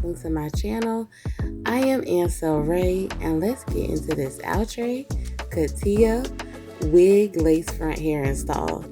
welcome to my channel. I am Ansel Rae, and let's get into this Outre Katya wig lace front hair install.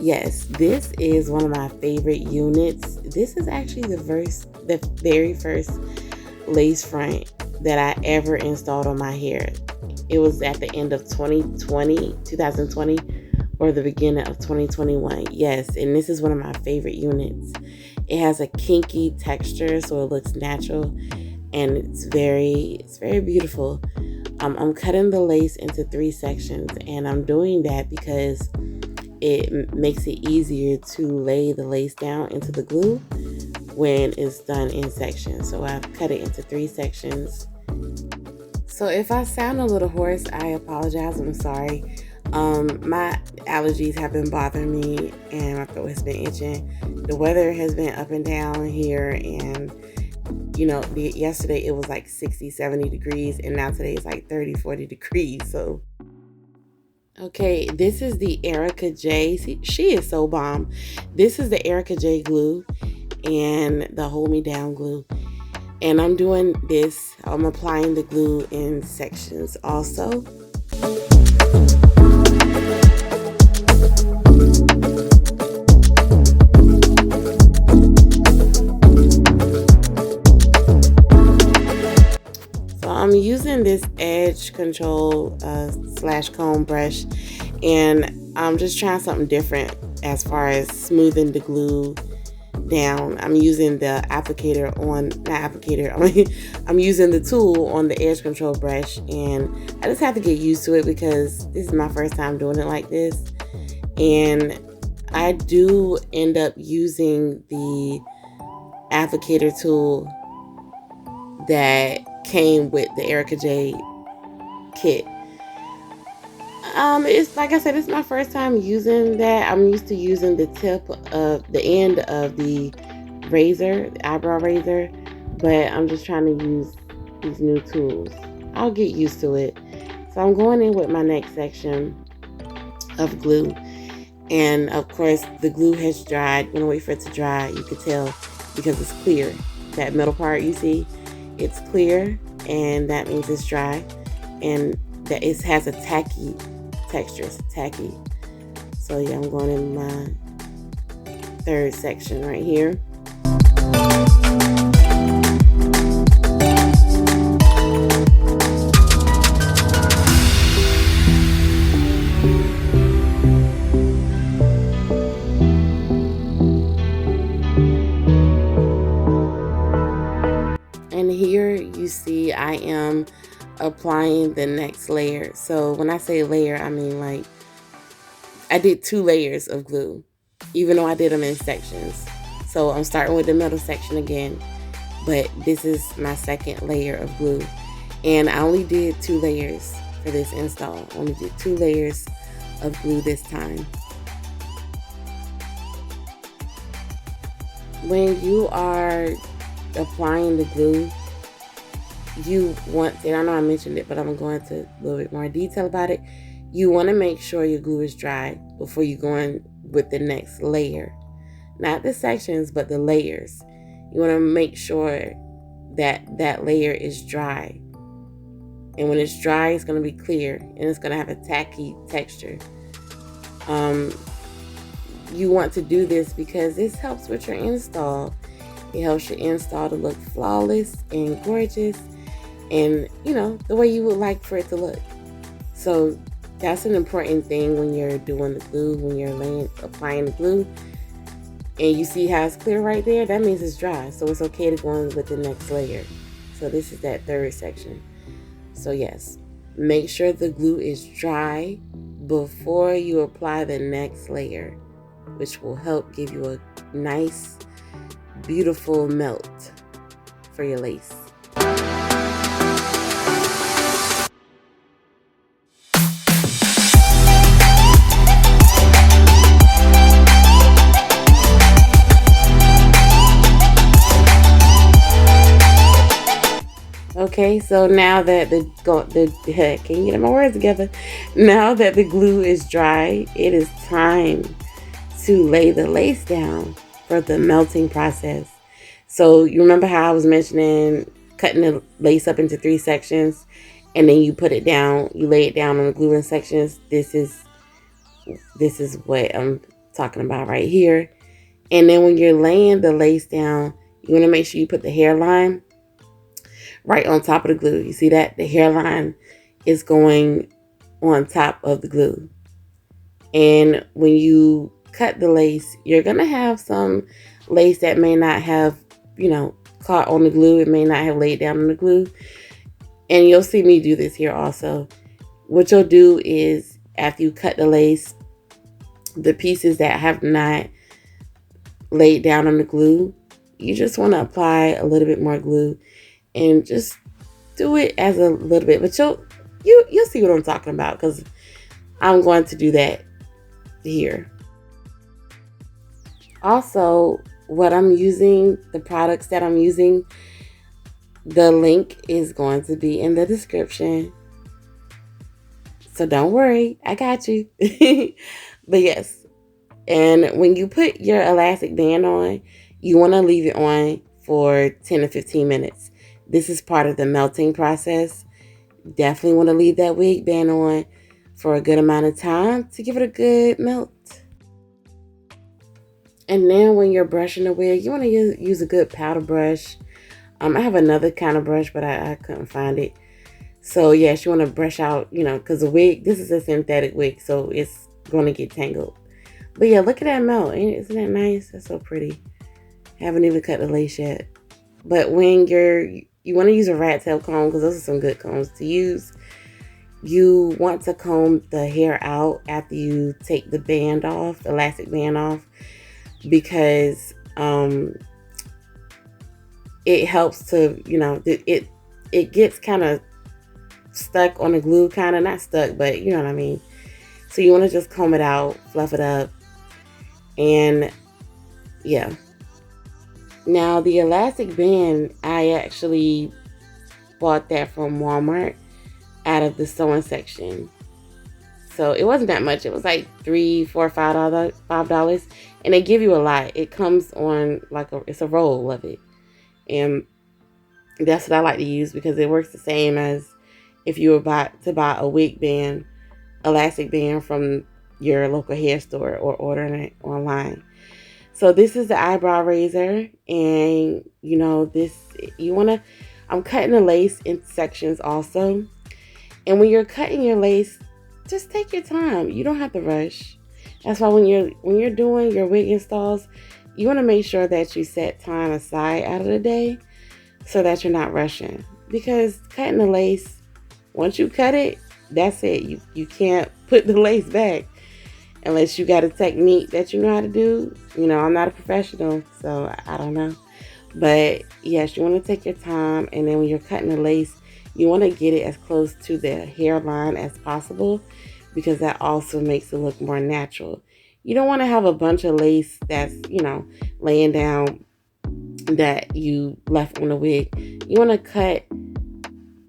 Yes, this is one of my favorite units. This is actually the very first lace front that I ever installed on my hair. It was at the end of 2020, or the beginning of 2021. Yes, and this is one of my favorite units. It has a kinky texture, so it looks natural, and it's very beautiful. I'm cutting the lace into 3 sections, and I'm doing that because it makes it easier to lay the lace down into the glue when it's done in sections. So I've cut it into 3 sections. So if I sound a little hoarse, I apologize. I'm sorry. My allergies have been bothering me, and my throat has been itching. The weather has been up and down here, and yesterday it was like 60-70 degrees, and now today it's like 30-40 degrees. So okay, this is the Erica J. She is so bomb. This is the Erica J glue and the Hold Me Down glue. And I'm doing this, I'm applying the glue in sections also. So I'm using this edge control / comb brush, and I'm just trying something different as far as smoothing the glue down. I'm using the applicator on, I'm using the tool on the edge control brush, and I just have to get used to it because this is my first time doing it like this. And I do end up using the applicator tool that came with the Erica J kit. It's like I said, it's my first time using that. I'm used to using the tip of the end of the razor, the eyebrow razor, but I'm just trying to use these new tools. I'll get used to it. So I'm going in with my next section of glue, and of course the glue has dried. I'm gonna wait for it to dry. You can tell because it's clear. That middle part you see, it's clear, and that means it's dry, and that it has a tacky texture. It's tacky. So yeah, I'm going in my 3rd section right here. And here you see I am applying the next layer. So when I say layer, I mean like I did 2 layers of glue, even though I did them in sections. So I'm starting with the middle section again, but this is my 2nd layer of glue, and I only did 2 layers for this install. I only did 2 layers of glue this time. When you are applying the glue, you want, and I know I mentioned it, but I'm going to a little bit more detail about it. You want to make sure your glue is dry before you go in with the next layer. Not the sections, but the layers. You want to make sure that that layer is dry. And when it's dry, it's going to be clear, and it's going to have a tacky texture. You want to do this because this helps with your install. It helps your install to look flawless and gorgeous, and the way you would like for it to look. So that's an important thing when you're doing the glue, when you're applying the glue, and you see how it's clear right there. That means it's dry, so it's okay to go in with the next layer. So this is that 3rd section. So yes, make sure the glue is dry before you apply the next layer, which will help give you a nice, beautiful melt for your lace. Okay, so now that can't get my words together. Now that the glue is dry, it is time to lay the lace down for the melting process. So you remember how I was mentioning cutting the lace up into 3 sections, and then you put it down, you lay it down on the glue in sections. This is what I'm talking about right here. And then when you're laying the lace down, you want to make sure you put the hairline right on top of the glue. You see that? The hairline is going on top of the glue. And when you cut the lace, you're going to have some lace that may not have, caught on the glue. It may not have laid down on the glue. And you'll see me do this here also. What you'll do is, after you cut the lace, the pieces that have not laid down on the glue, you just want to apply a little bit more glue and just do it as a little bit. But you'll see what I'm talking about, because I'm going to do that here. Also, what I'm using, the products that I'm using, the link is going to be in the description. So don't worry, I got you. But yes, and when you put your elastic band on, you want to leave it on for 10 to 15 minutes. This is part of the melting process. Definitely want to leave that wig band on for a good amount of time to give it a good melt. And then when you're brushing the wig, you want to use a good powder brush. I have another kind of brush, but I couldn't find it. So yes, you want to brush out, because the wig, this is a synthetic wig, so it's going to get tangled. But yeah, look at that melt. Isn't that nice? That's so pretty. Haven't even cut the lace yet. But when you want to use a rat tail comb, because those are some good combs to use. You want to comb the hair out after you take the band off, the elastic band off, because it helps to, it gets kind of stuck on the glue, kind of, not stuck, but you know what I mean. So you want to just comb it out, fluff it up, and yeah. Now the elastic band, I actually bought that from Walmart out of the sewing section. So it wasn't that much. It was like $3, $4, $5, and they give you a lot. It comes on it's a roll of it, and that's what I like to use, because it works the same as if you were about to buy a wig band, elastic band from your local hair store or ordering it online. So this is the eyebrow razor, and I'm cutting the lace in sections also. And when you're cutting your lace, just take your time. You don't have to rush. That's why when you're doing your wig installs, you want to make sure that you set time aside out of the day so that you're not rushing. Because cutting the lace, once you cut it, that's it. You can't put the lace back unless you got a technique that you know how to do. I'm not a professional, so I don't know. But yes, you want to take your time, and then when you're cutting the lace, you want to get it as close to the hairline as possible, because that also makes it look more natural. You don't want to have a bunch of lace that's, laying down that you left on the wig. You want to cut,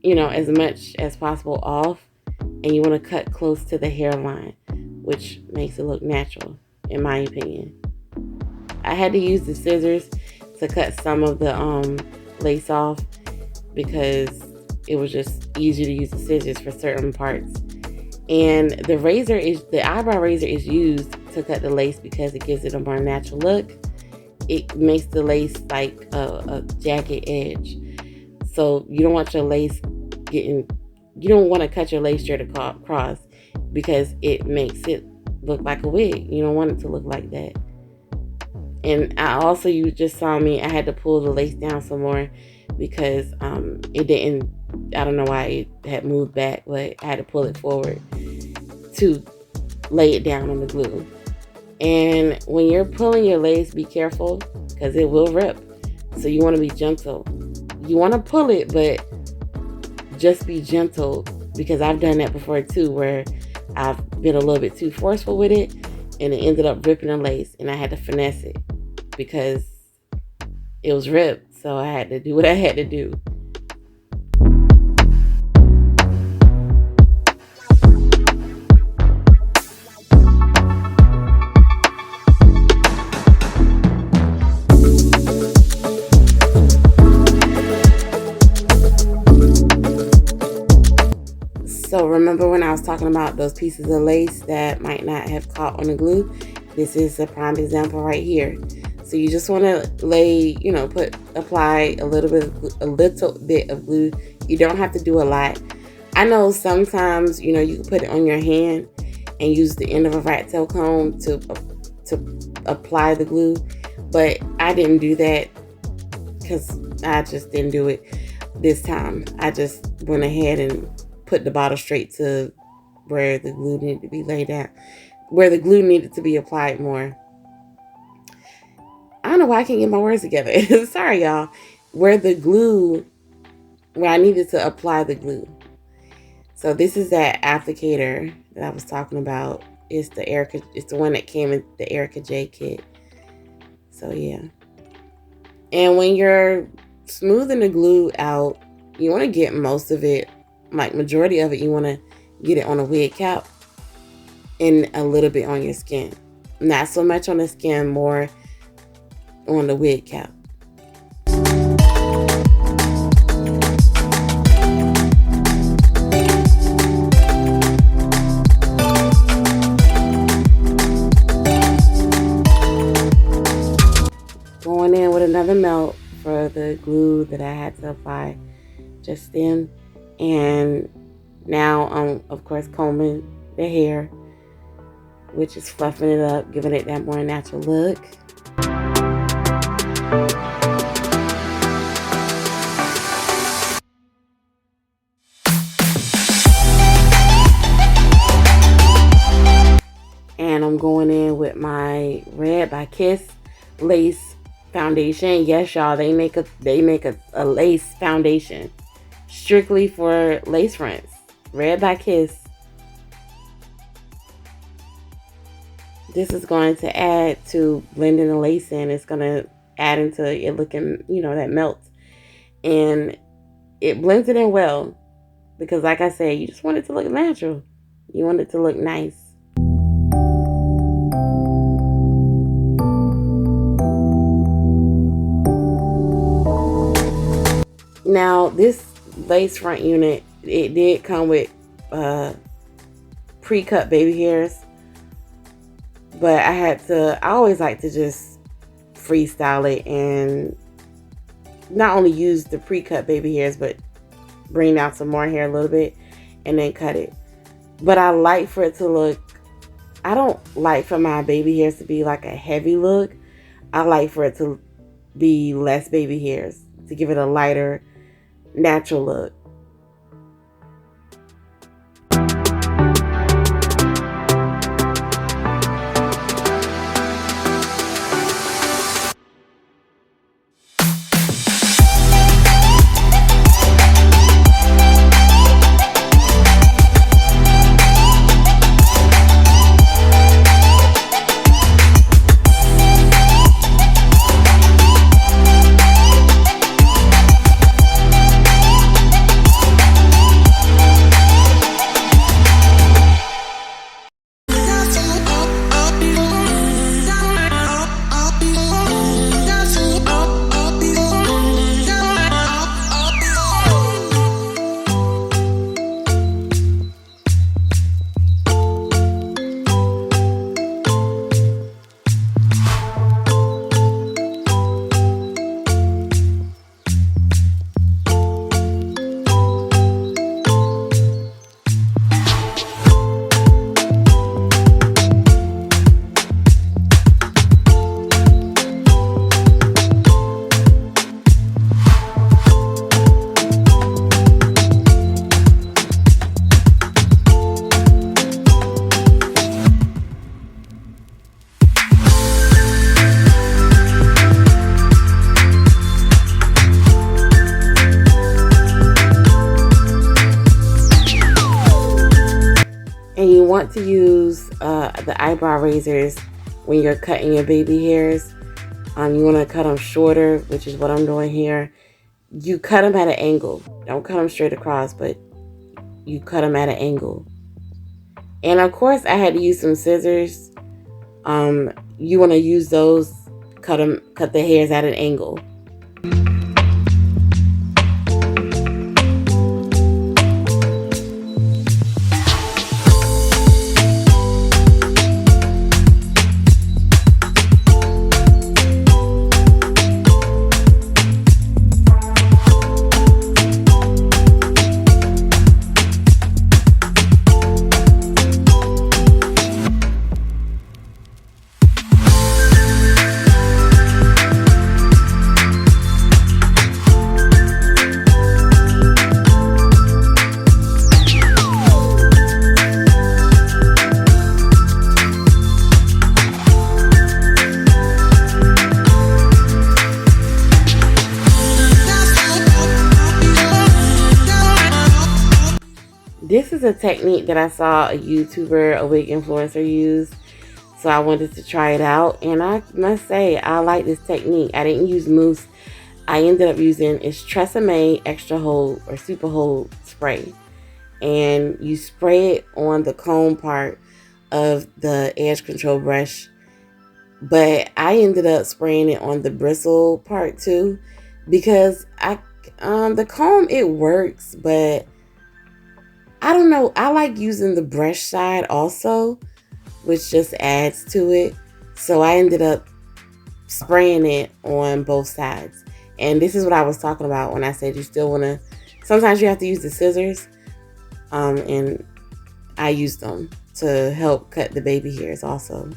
as much as possible off, and you want to cut close to the hairline, which makes it look natural, in my opinion. I had to use the scissors to cut some of the lace off, because it was just easier to use the scissors for certain parts. And the eyebrow razor is used to cut the lace because it gives it a more natural look. It makes the lace like a jagged edge. So you don't want your lace you don't want to cut your lace straight across, because it makes it look like a wig. You don't want it to look like that. And you just saw me, I had to pull the lace down some more, because it didn't, I don't know why it had moved back, but I had to pull it forward to lay it down on the glue. And when you're pulling your lace, be careful, because it will rip. So you want to be gentle. You want to pull it, but just be gentle, because I've done that before too, where I've been a little bit too forceful with it, and it ended up ripping the lace, and I had to finesse it because it was ripped. So I had to do what I had to do. So remember when I was talking about those pieces of lace that might not have caught on the glue? This is a prime example right here. So you just want to lay, apply a little bit of glue. You don't have to do a lot. I know sometimes, you can put it on your hand and use the end of a rat tail comb to apply the glue, but I didn't do that because I just didn't do it this time. I just went ahead and put the bottle straight to where the glue needed to be laid out, where the glue needed to be applied more. I don't know why I can't get my words together. Sorry, y'all. Where I needed to apply the glue. So this is that applicator that I was talking about. It's the one that came in the Erica J kit. So yeah. And when you're smoothing the glue out, you want to get most of it, like majority of it, you want to get it on a wig cap and a little bit on your skin. Not so much on the skin, more on the wig cap. Going in with another melt for the glue that I had to apply just then. And now I'm, of course, combing the hair, which is fluffing it up, giving it that more natural look. And I'm going in with my Red by Kiss lace foundation. Yes, y'all, they make a lace foundation strictly for lace fronts. Red by Kiss. This is going to add to blending the lace in. It's going to add into it looking, that melts. And it blends it in well. Because like I said, you just want it to look natural. You want it to look nice. Now, this lace front unit, it did come with pre-cut baby hairs. But I always like to just freestyle it and not only use the pre-cut baby hairs, but bring out some more hair a little bit and then cut it. But I like for it to look, I don't like for my baby hairs to be like a heavy look. I like for it to be less baby hairs to give it a lighter, natural look. And you want to use the eyebrow razors when you're cutting your baby hairs. You want to cut them shorter, which is what I'm doing here. You cut them at an angle. Don't cut them straight across, but you cut them at an angle. And of course, I had to use some scissors. You want to use those, cut the hairs at an angle. This is a technique that I saw a YouTuber, a wig influencer use. So I wanted to try it out. And I must say, I like this technique. I didn't use mousse. I ended up using TRESemme Extra Hold or Super Hold Spray. And you spray it on the comb part of the edge control brush. But I ended up spraying it on the bristle part too. Because the comb, it works, but I don't know. I like using the brush side also, which just adds to it. So I ended up spraying it on both sides. And this is what I was talking about when I said you still want to, sometimes you have to use the scissors. And I use them to help cut the baby hairs also.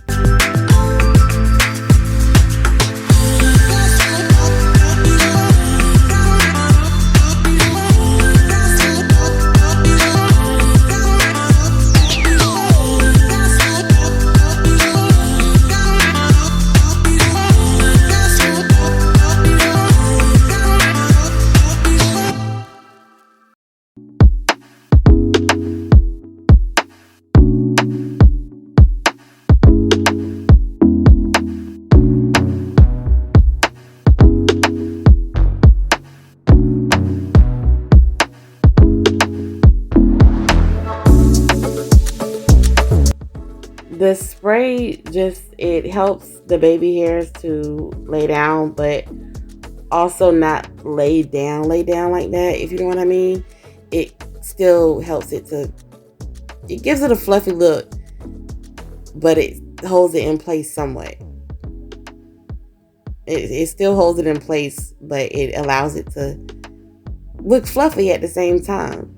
The spray just, it helps the baby hairs to lay down, but also not lay down like that, if you know what I mean. It still helps it to, it gives it a fluffy look, but it holds it in place somewhat. It still holds it in place, but it allows it to look fluffy at the same time.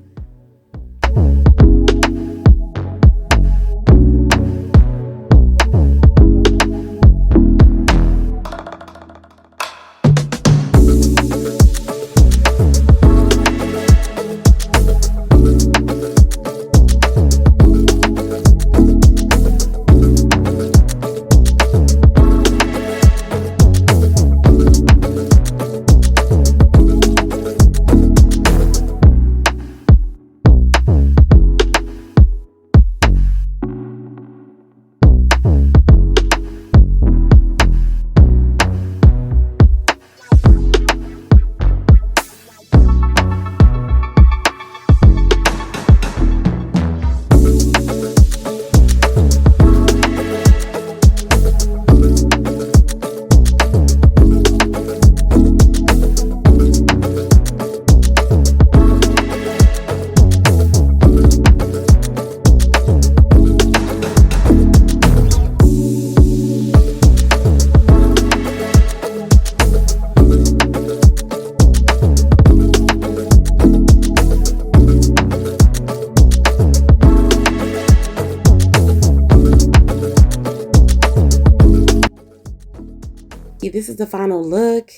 This is the final look.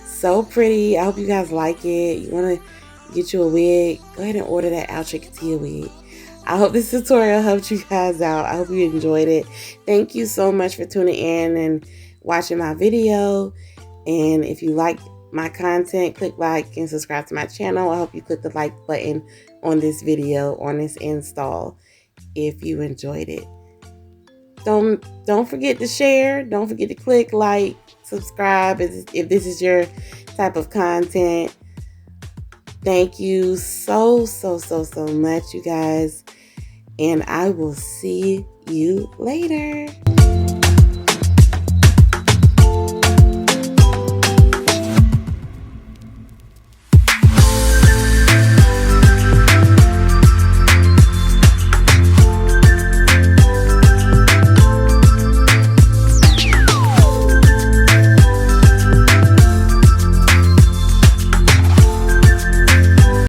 So pretty. I hope you guys like it. You want to get you a wig, go ahead and order that Outre Katya wig. I hope this tutorial helped you guys out. I hope you enjoyed it. Thank you so much for tuning in and watching my video. And if you like my content, click like and subscribe to my channel. I hope you click the like button on this video, on this install, if you enjoyed it. Don't forget to share. Don't forget to click like, subscribe if this is your type of content. Thank you so much, you guys, and I will see you later.